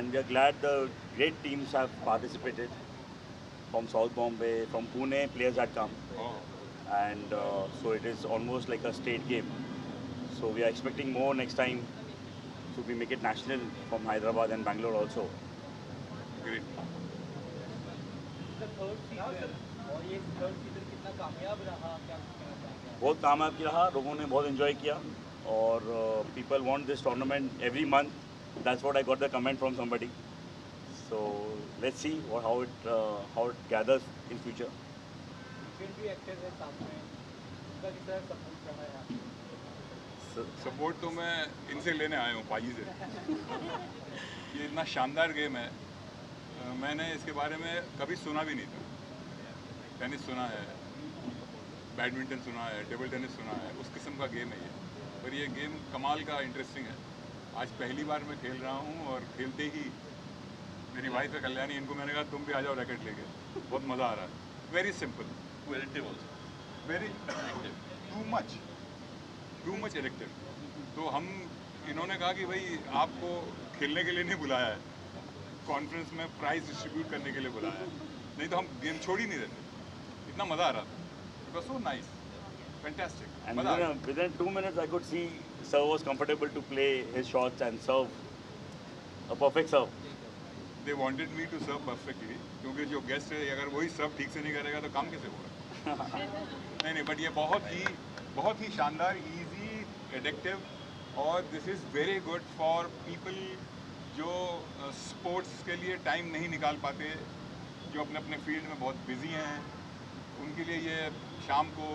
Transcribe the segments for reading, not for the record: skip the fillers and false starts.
and we are glad the great teams have participated. From South Bombay, from Pune, players had come, Oh, and so it is almost like a state game. So we are expecting more next time. So we make it national from Hyderabad and Bangalore also. great. और ये third season कितना कामयाब रहा, क्या कहना चाहेंगे आप? बहुत कामयाब रहा, लोगों ने बहुत एंजॉय किया और people want this tournament every month. That's what I got the comment from somebody. So let's see how it gathers in future. Weekend भी एक्टिव है साथ में, उनका किस तरह सपोर्ट रहा है आपको? So, सपोर्ट तो मैं इनसे लेने आया हूँ, पाजी से। ये इतना शानदार गेम है, मैंने इसके बारे में कभी सुना भी नहीं था। टेनिस सुना है, बैडमिंटन सुना है, टेबल टेनिस सुना है, उस किस्म का गेम है ये। पर ये गेम कमाल का इंटरेस्टिंग है। आज पहली बार मैं खेल रहा हूँ और खेलते ही मेरी वाइफ है कल्याणी, इनको मैंने कहा तुम भी आ जाओ रैकेट लेके, बहुत मज़ा आ रहा है। Very simple, very too much addictive. तो हम इन्होंने कहा कि भाई आपको खेलने के लिए नहीं बुलाया है, कॉन्फ्रेंस में प्राइज डिस्ट्रीब्यूट करने के लिए बुलाया है, नहीं तो हम गेम छोड़ ही नहीं देते। इतना मज़ा आ रहा था, it was so nice, fantastic, and मज़ा आ गया। within 2 minutes, I could see Serve was comfortable to play his shots and serve a perfect serve. They wanted me to serve perfectly, क्योंकि जो गेस्ट है अगर वही सर्व ठीक से नहीं करेगा तो काम कैसे होगा। नहीं, बट ये बहुत ही शानदार, इजी, एडिक्टिव, और this is very good for people जो स्पोर्ट्स के लिए टाइम नहीं निकाल पाते, जो अपने अपने फील्ड में बहुत बिजी हैं, उनके लिए ये शाम को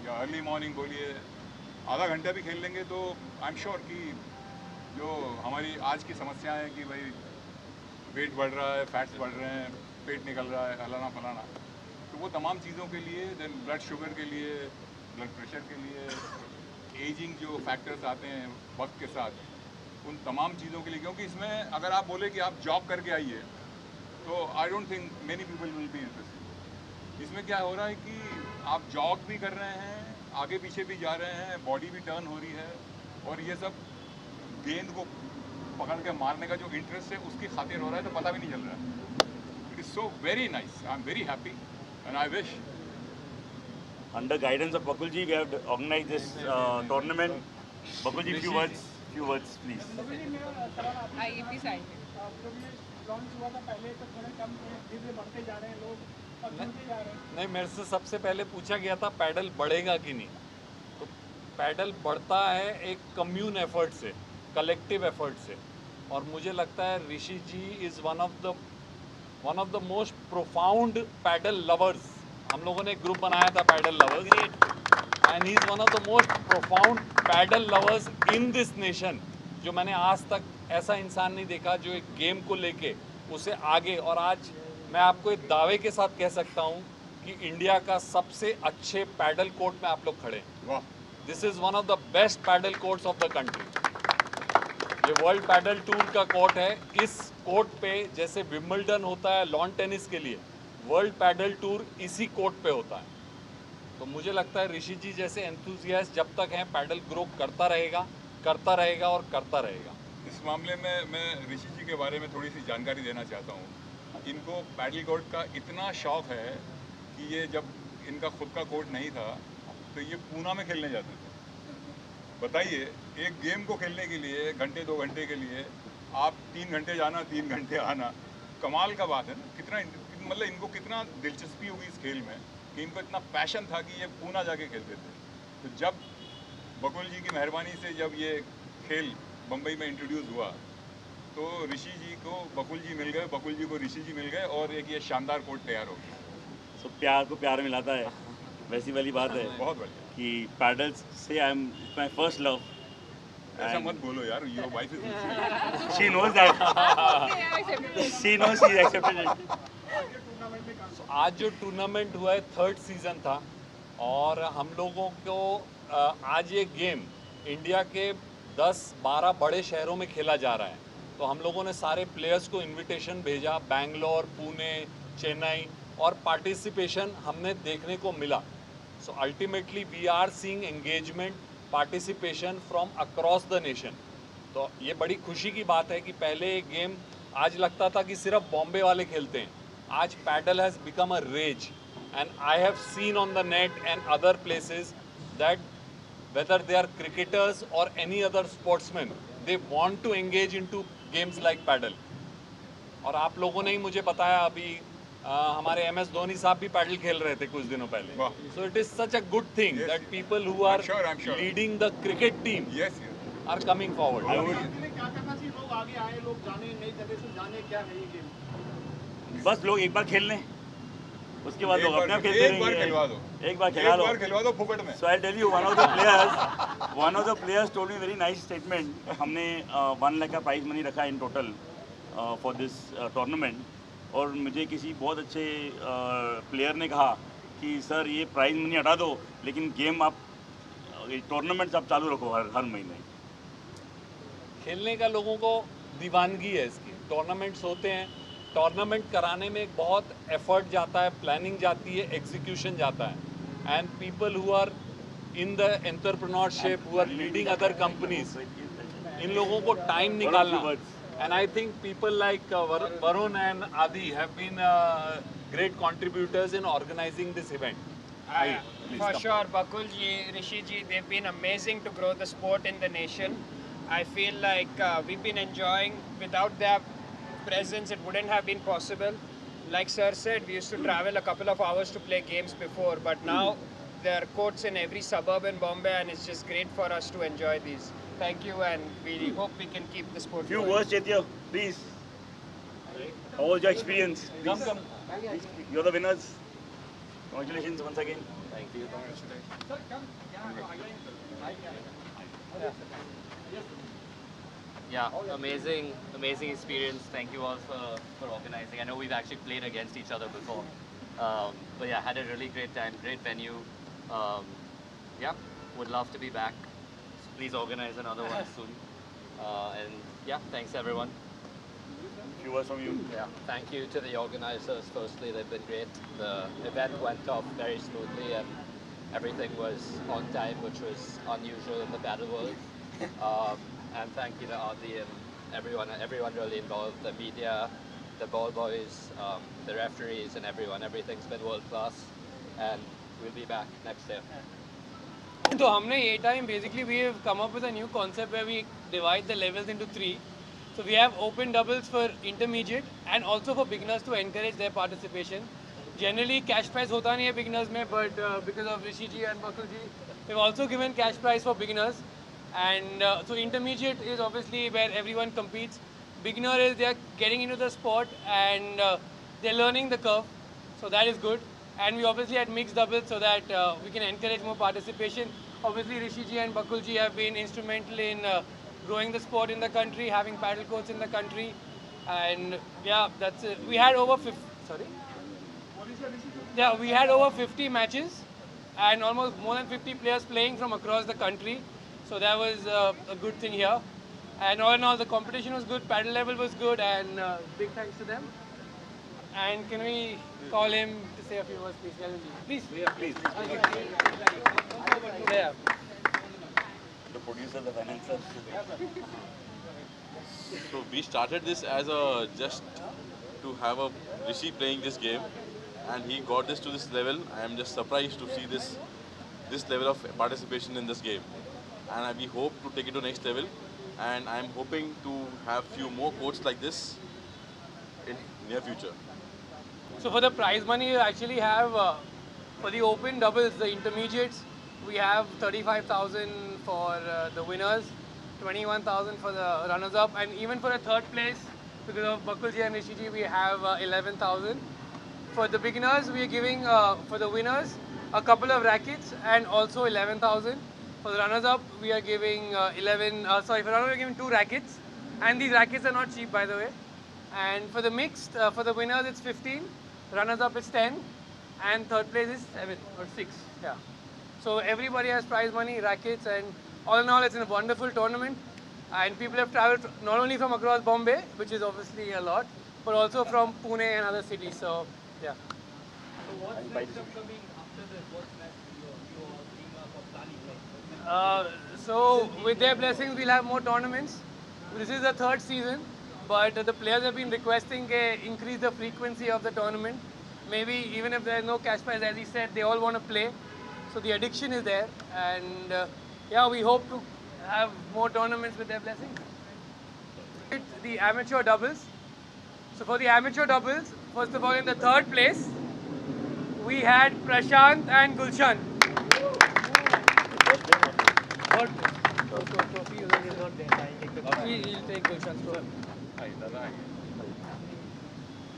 या अर्ली मॉर्निंग बोलिए आधा घंटा भी खेल लेंगे तो आई एम श्योर कि जो हमारी आज की समस्याएं हैं कि भाई वेट बढ़ रहा है, फैट्स बढ़ रहे हैं, पेट निकल रहा है, फलाना फलाना, तो वो तमाम चीज़ों के लिए, देन ब्लड शुगर के लिए, ब्लड प्रेशर के लिए, एजिंग जो फैक्टर्स आते हैं वक्त के साथ, उन तमाम चीज़ों के लिए, क्योंकि इसमें अगर आप बोले कि आप जॉब करके आइए तो I don't think many people will be interested. इसमें क्या हो रहा है कि आप जॉग भी कर रहे हैं, आगे पीछे भी जा रहे हैं, बॉडी भी टर्न हो रही है, और ये सब गेंद को पकड़ के मारने का जो इंटरेस्ट है उसकी खातिर हो रहा है, तो पता भी नहीं चल रहा है। It is so very nice, I am very happy and I wish. Under guidance of Bakulji, we have organized this tournament. Bakulji, few words, please. IAP side में जब ये लॉन्च हुआ था पहले तो थोड़े कम थे, धीरे बढ़ते जा रहे हैं लोग और जुड़ते जा रहे हैं। नहीं, मेरे से सबसे पहले पूछा गया था पैडल बढ़ेगा कि नहीं, तो पैडल बढ़ता है एक कम्यून एफर्ट से, कलेक्टिव एफर्ट से, और मुझे लगता है Rishi ji is one of the most profound pedal lovers. हम लोगों ने एक ग्रुप बनाया था pedal lovers, and he is one of the most profound pedal lovers in this nation. जो मैंने आज तक ऐसा इंसान नहीं देखा जो एक गेम को लेके उसे आगे, और आज मैं आपको एक दावे के साथ कह सकता हूँ कि इंडिया का सबसे अच्छे पैडल कोर्ट में आप लोग खड़े हैं। वाह, this is one of the best padel courts of the country. ये वर्ल्ड पैडल टूर का कोर्ट है। इस कोर्ट पे जैसे विम्बलडन होता है लॉन टेनिस के लिए, वर्ल्ड पैडल टूर इसी कोर्ट पे होता है। तो मुझे लगता है ऋषि जी जैसे एंथुजियास्ट जब तक हैं, पैडल ग्रो करता रहेगा और करता रहेगा। इस मामले में मैं ऋषि जी के बारे में थोड़ी सी जानकारी देना चाहता हूँ। इनको पैडल कोर्ट का इतना शौक है कि ये जब इनका खुद का कोर्ट नहीं था तो ये पूना में खेलने जाते थे। बताइए, एक गेम को खेलने के लिए घंटे 2 घंटे के लिए आप 3 घंटे जाना 3 घंटे आना, कमाल का बात है ना। कितना मतलब इनको कितना दिलचस्पी होगी इस खेल में कि इनको इतना पैशन था कि ये पूना जाके खेलते थे। तो जब बकुल जी की मेहरबानी से जब ये खेल बम्बई में इंट्रोड्यूस हुआ तो ऋषि जी को बकुल जी मिल गए, बकुल जी को ऋषि जी मिल गए, और एक ये शानदार कोर्ट तैयार हो गया। So प्यार को प्यार मिलाता है, वैसी वाली बात है बहुत बढ़िया। कि पैडल्स से I am my first love. ऐसा मत बोलो यार, your wife is She knows that. She knows she accepted it. आज जो टूर्नामेंट हुआ है 3rd सीज़न था, और हम लोगों को आज ये गेम इंडिया के 10-12 बड़े शहरों में खेला जा रहा है। तो हम लोगों ने सारे प्लेयर्स को इनविटेशन भेजा, बैंगलोर, पुणे, चेन्नई, और पार्टिसिपेशन हमने देखने को मिला। So ultimately we are seeing engagement, participation from across the nation. तो ये बड़ी खुशी की बात है कि पहले एक गेम आज लगता था कि सिर्फ बॉम्बे वाले खेलते हैं, आज padel has become a rage and I have seen on the net and other places that whether they are cricketers or any other sportsmen, they want to engage into games like paddle. और आप लोगों ने ही मुझे बताया अभी हमारे MS Dhoni साहब भी पैडल खेल रहे थे कुछ दिनों पहले. So it is such a good thing Yes, that yes. people who are I'm sure. leading the cricket team Yes, yes. are coming forward. इसलिए क्या करना चाहिए, लोग आगे आए, लोग जाने, नई जगह से जाने, क्या है ये गेम? बस लोग एक बार खेल लें, उसके बाद लोग अपने आप खेलते एक बार खिलवा दो, एक बार खिला दो फुकट में. So I'll tell you, one of the players told me very nice statement. हमने 1 लाख का प्राइज मनी रखा in total for this tournament, और मुझे किसी बहुत अच्छे प्लेयर ने कहा कि सर ये प्राइज मनी हटा दो, लेकिन गेम आप टूर्नामेंट्स आप चालू रखो हर महीने. खेलने का लोगों को दीवानगी है इसकी. टूर्नामेंट्स होते हैं, टूर्नामेंट कराने में एक बहुत एफर्ट जाता है, प्लानिंग जाती है, एग्जीक्यूशन जाता है. And people who are in the entrepreneurship, who are leading other companies, इन लोगों को टाइम निकालना. And I think people like Varun and Adi have been great contributors in organizing this event. For sure, Bakul ji, Rishi ji, they've been amazing to grow the sport in the nation. I feel like we've been enjoying. Without their presence, it wouldn't have been possible. Like sir said, we used to travel a couple of hours to play games before, but now there are courts in every suburb in Bombay, and it's just great for us to enjoy these. Thank you, and we hope we can keep the sport Few going. words, Chaitya, please. How was your experience? Please. You're the winners. Congratulations once again. Thank you. Yeah, amazing experience. Thank you all for organizing. I know we've actually played against each other before, but yeah, had a really great time. Great venue. Yeah, would love to be back. Please organize another one soon. And yeah, thanks everyone. Few words from you. Yeah, thank you to the organizers. Firstly, they've been great. The event went off very smoothly and everything was on time, which was unusual in the paddle world. And thank you to Adi and everyone really involved, the media, the ball boys, the referees and everyone. Everything's been world class and we'll be back next year. So हमने ये time basically we have come up with a new concept where we divide the levels into 3. So we have open doubles for intermediate and also for beginners to encourage their participation. Generally cash prize होता नहीं है beginners में, but because of Rishi ji and Bakul ji, we've also given cash prize for beginners. And so intermediate is obviously where everyone competes. Beginner is they are getting into the sport and they're learning the curve, so that is good. And we obviously had mixed doubles so that we can encourage more participation. Obviously Rishi ji and Bakul ji have been instrumental in growing the sport in the country, having paddle courts in the country, and yeah, that's it. We had over 50. Sorry. Yeah, we had over 50 matches and almost more than 50 players playing from across the country. So that was a good thing here. And all in all, the competition was good, paddle level was good, and big thanks to them. And can we call him to say a few words, please? Please. Yeah, please. Yeah. The producer, the financer. So we started this as a just to have a Rishi playing this game, and he got this to this level. I am just surprised to see this level of participation in this game, and we hope to take it to next level. And I am hoping to have few more courts like this in near future. So for the prize money, you actually have for the open doubles, the intermediates, we have 35,000 for the winners, 21,000 for the runners-up, and even for a third place, because of Bakulji and Rishiji, we have 11,000. For the beginners, we are giving for the winners a couple of rackets and also 11,000. For the runners-up, we are giving for runners, we are giving 2 rackets, and these rackets are not cheap, by the way. And for the mixed, for the winners, it's 15. Runners-up is 10, and third place is 7 or 6. Yeah. So everybody has prize money, rackets, and all in all, it's a wonderful tournament. And people have travelled not only from across Bombay, which is obviously a lot, but also from Pune and other cities. So yeah. So what's next upcoming after the sports match? So with their blessings, we'll have more tournaments. This is the third season, but the players have been requesting increase the frequency of the tournament. Maybe even if there is no cash prize, as he said, they all want to play. So the addiction is there, and yeah, we hope to have more tournaments with their blessing. The amateur doubles. So for the amateur doubles, first of all, in the third place, we had Prashant and Gulshan. Third place. Trophy is not there. I'll take the trophy. He'll take Gulshan's trophy.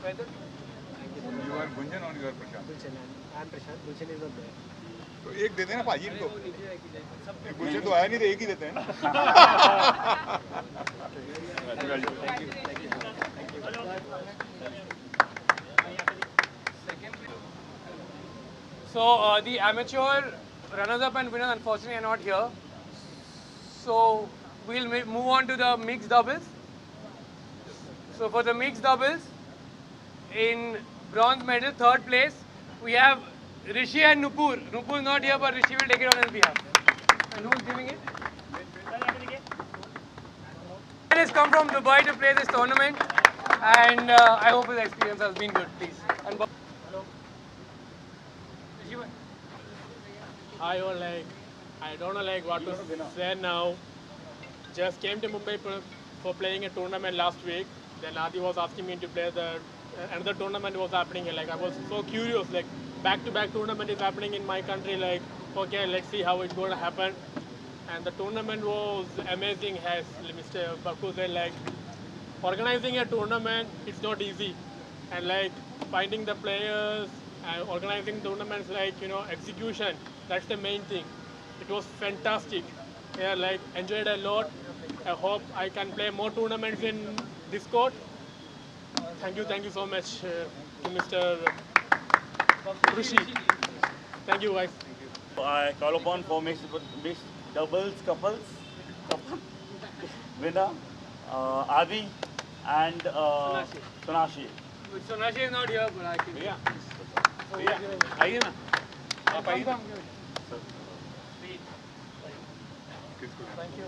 Whether You are Gunjan or you are Prashant? Gulshan, I'm Prashant. Gulshan is not there. तो एक दे देना भाजी इनको गुलशन तो आया नहीं तो एक ही देते हैं ना So the amateur runners-up and winners unfortunately are not here. So we'll move on to the mixed doubles. So for the mixed doubles, in bronze medal, third place, we have Rishi and Nupur. Nupur not here, but Rishi will take it on his behalf. And who's giving it? He has come from Dubai to play this tournament, and I hope his experience has been good. Please. And I don't know what to say now. Just came to Mumbai for playing a tournament last week. Then Adi was asking me to play another tournament was happening here. I was so curious. Back-to-back tournament is happening in my country. Okay, let's see how it's going to happen. And the tournament was amazing. As Mr. Baku said, organizing a tournament, it's not easy. And finding the players, organizing tournaments, execution, that's the main thing. It was fantastic. Yeah, enjoyed a lot. I hope I can play more tournaments in this court. Thank you so much to Mr. Rishi. Thank you, guys. I call upon for mixed doubles couples winner Adi and Sonashi. Sonashi is not here, but I can. आइए ना आप आइए ना Thank you.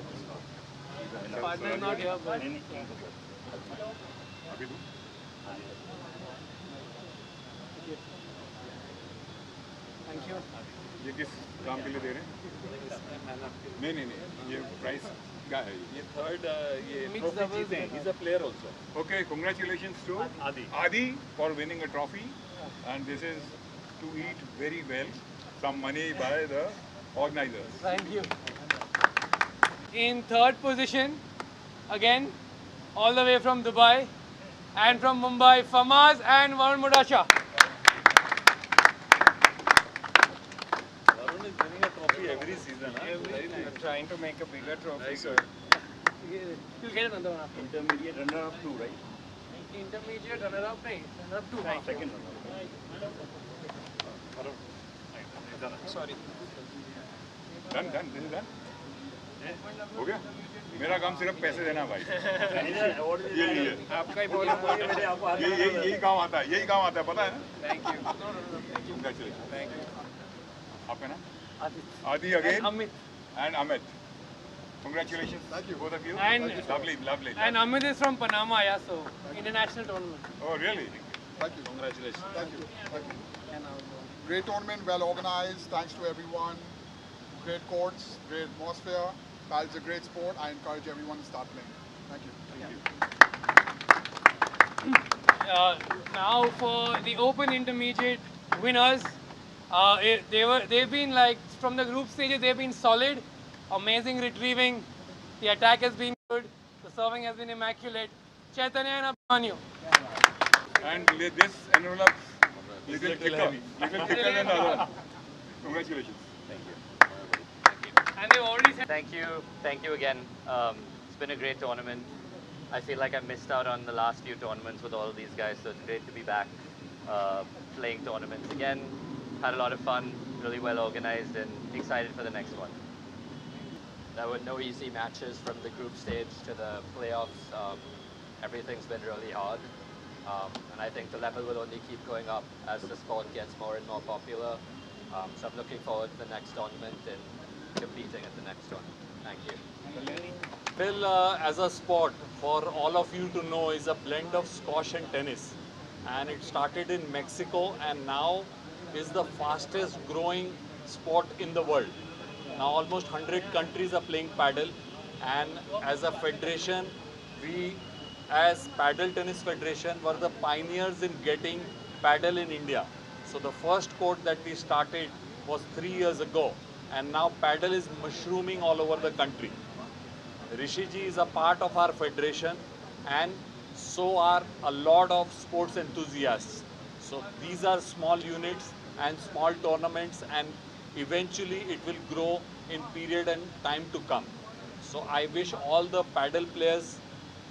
Partner is not here, but. अभी तू Thank you. ये किस काम के लिए दे रहे हैं नहीं ये प्राइस क्या है ये थर्ड ये Mixed doubles. he's a player also. Okay, congratulations to Adi for winning a trophy, and this is to eat very well. Some money by the organizers. Thank you. In third position, again, all the way from Dubai and from Mumbai, Famaz and Varun Mudasha. Varun is winning a trophy every season. I'm trying to make a bigger trophy, sir. You'll get another one after. Intermediate runner-up 2, right? Intermediate runner-up, runner-up 2. Second Sorry. Done, this is done. हो गया मेरा काम सिर्फ पैसे देना भाई यही है आपका ही बोल यही काम आता है पता है ना Thank you. Congratulations. Thank you. आपका नाम Adi again and Amit. Congratulations. Thank you both of you. And lovely. And Amit is from Panama, yeah, so international tournament. Oh really? Thank you. Congratulations. Thank you. Great tournament, well organized. Thanks to everyone. Great courts, great atmosphere. Paddle's a great sport. I encourage everyone to start playing. Thank you. Now for the Open Intermediate winners, they've been from the group stages. They've been solid, amazing retrieving. The attack has been good. The serving has been immaculate. Chaitanya and Abhimanyu. And this envelope little thicker than the other one. Congratulations. And they've already said. Thank you again. It's been a great tournament. I feel like I missed out on the last few tournaments with all of these guys, so it's great to be back playing tournaments again. Had a lot of fun, really well organized, and excited for the next one. There were no easy matches from the group stage to the playoffs. Everything's been really hard. And I think the level will only keep going up as the sport gets more and more popular. So I'm looking forward to the next tournament and competing at the next one. Thank you. Well, as a sport, for all of you to know, is a blend of squash and tennis. And it started in Mexico and now is the fastest growing sport in the world. Now almost 100 countries are playing paddle, and as a federation, we as Paddle Tennis Federation were the pioneers in getting paddle in India. So the first court that we started was 3 years ago, and now paddle is mushrooming all over the country. Rishi ji is a part of our federation, and so are a lot of sports enthusiasts. So these are small units and small tournaments, and eventually it will grow in period and time to come. So I wish all the paddle players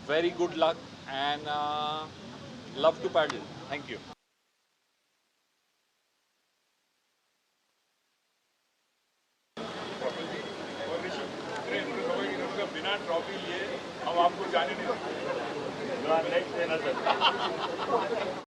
very good luck and love to paddle. Thank you. और ऋषि बिना trophy लिए हम आपको जाने नहीं देंगे। You are next winner, sir.